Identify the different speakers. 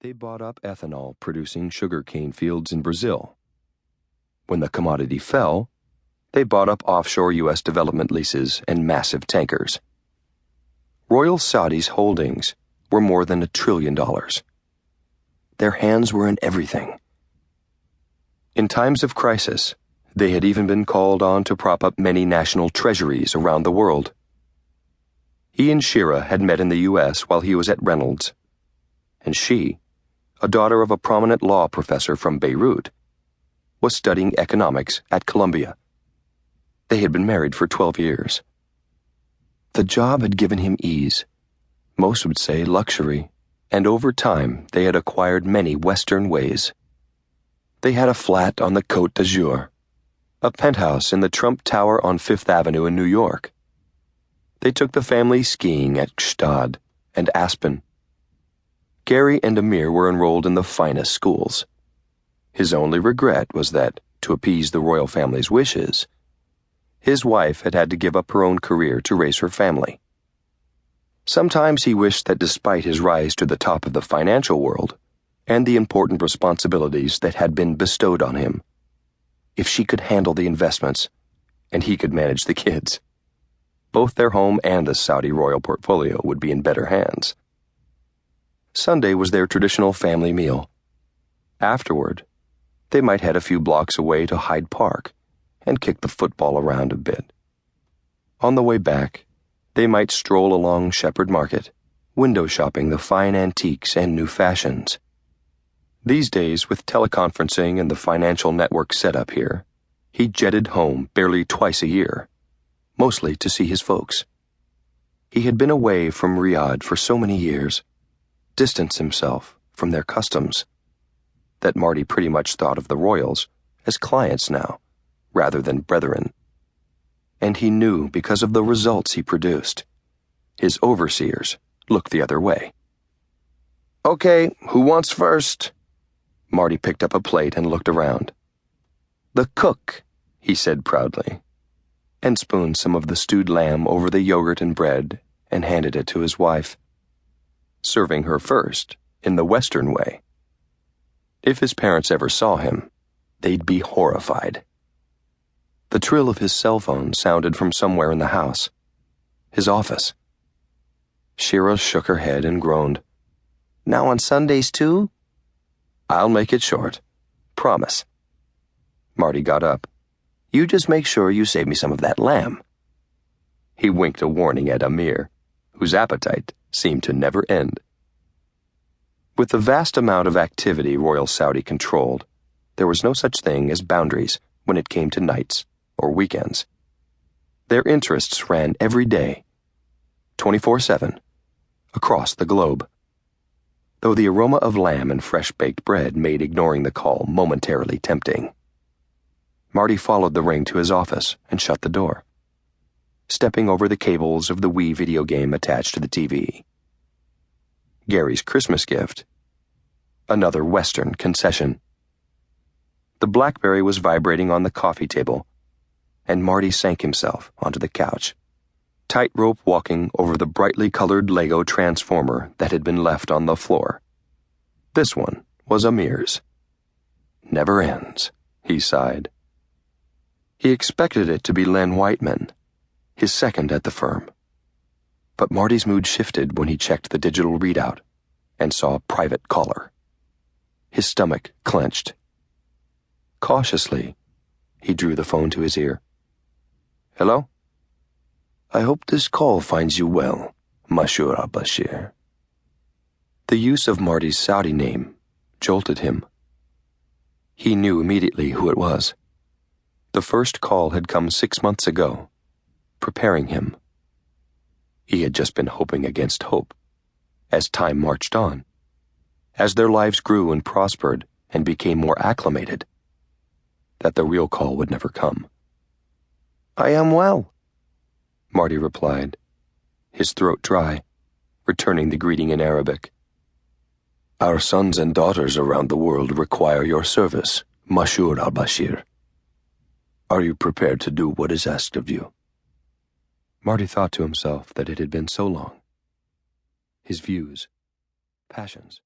Speaker 1: They bought up ethanol-producing sugarcane fields in Brazil. When the commodity fell, they bought up offshore U.S. development leases and massive tankers. Royal Saudi's holdings were more than $1 trillion. Their hands were in everything. In times of crisis, they had even been called on to prop up many national treasuries around the world. He and Shira had met in the U.S. while he was at Reynolds, and she, a daughter of a prominent law professor from Beirut, was studying economics at Columbia. They had been married for 12 years. The job had given him ease, most would say luxury, and over time they had acquired many Western ways. They had a flat on the Côte d'Azur, a penthouse in the Trump Tower on Fifth Avenue in New York. They took the family skiing at Gstaad and Aspen. Gary and Amir were enrolled in the finest schools. His only regret was that, to appease the royal family's wishes, his wife had had to give up her own career to raise her family. Sometimes he wished that despite his rise to the top of the financial world and the important responsibilities that had been bestowed on him, if she could handle the investments and he could manage the kids, both their home and the Saudi royal portfolio would be in better hands. Sunday was their traditional family meal. Afterward, they might head a few blocks away to Hyde Park and kick the football around a bit. On the way back, they might stroll along Shepherd Market, window shopping the fine antiques and new fashions. These days, with teleconferencing and the financial network set up here, he jetted home barely twice a year, mostly to see his folks. He had been away from Riyadh for so many years, distanced himself from their customs, that Marty pretty much thought of the royals as clients now, rather than brethren. And he knew because of the results he produced. His overseers looked the other way. "Okay, who wants first?" Marty picked up a plate and looked around. "The cook," he said proudly, and spooned some of the stewed lamb over the yogurt and bread and handed it to his wife, serving her first in the Western way. If his parents ever saw him, they'd be horrified. The trill of his cell phone sounded from somewhere in the house. His office. Shira shook her head and groaned. "Now on Sundays too?" "I'll make it short. Promise." Marty got up. "You just make sure you save me some of that lamb." He winked a warning at Amir, whose appetite seemed to never end. With the vast amount of activity Royal Saudi controlled, there was no such thing as boundaries when it came to nights or weekends. Their interests ran every day, 24/7, across the globe. Though the aroma of lamb and fresh-baked bread made ignoring the call momentarily tempting. Marty followed the ring to his office and shut the door, stepping over the cables of the Wii video game attached to the TV. Gary's Christmas gift. Another Western concession. The BlackBerry was vibrating on the coffee table, and Marty sank himself onto the couch, tightrope walking over the brightly colored Lego transformer that had been left on the floor. This one was Amir's. "Never ends," he sighed. He expected it to be Len Whiteman, his second at the firm. But Marty's mood shifted when he checked the digital readout and saw a private caller. His stomach clenched. Cautiously, he drew the phone to his ear. "Hello? I hope this call finds you well, Monsieur al-Bashir." The use of Marty's Saudi name jolted him. He knew immediately who it was. The first call had come 6 months ago, preparing him. He had just been hoping against hope, as time marched on, as their lives grew and prospered and became more acclimated, that the real call would never come. "I am well," Marty replied, his throat dry, returning the greeting in Arabic. "Our sons and daughters around the world require your service, Monsieur al-Bashir. Are you prepared to do what is asked of you?" Marty thought to himself that it had been so long. His views, passions,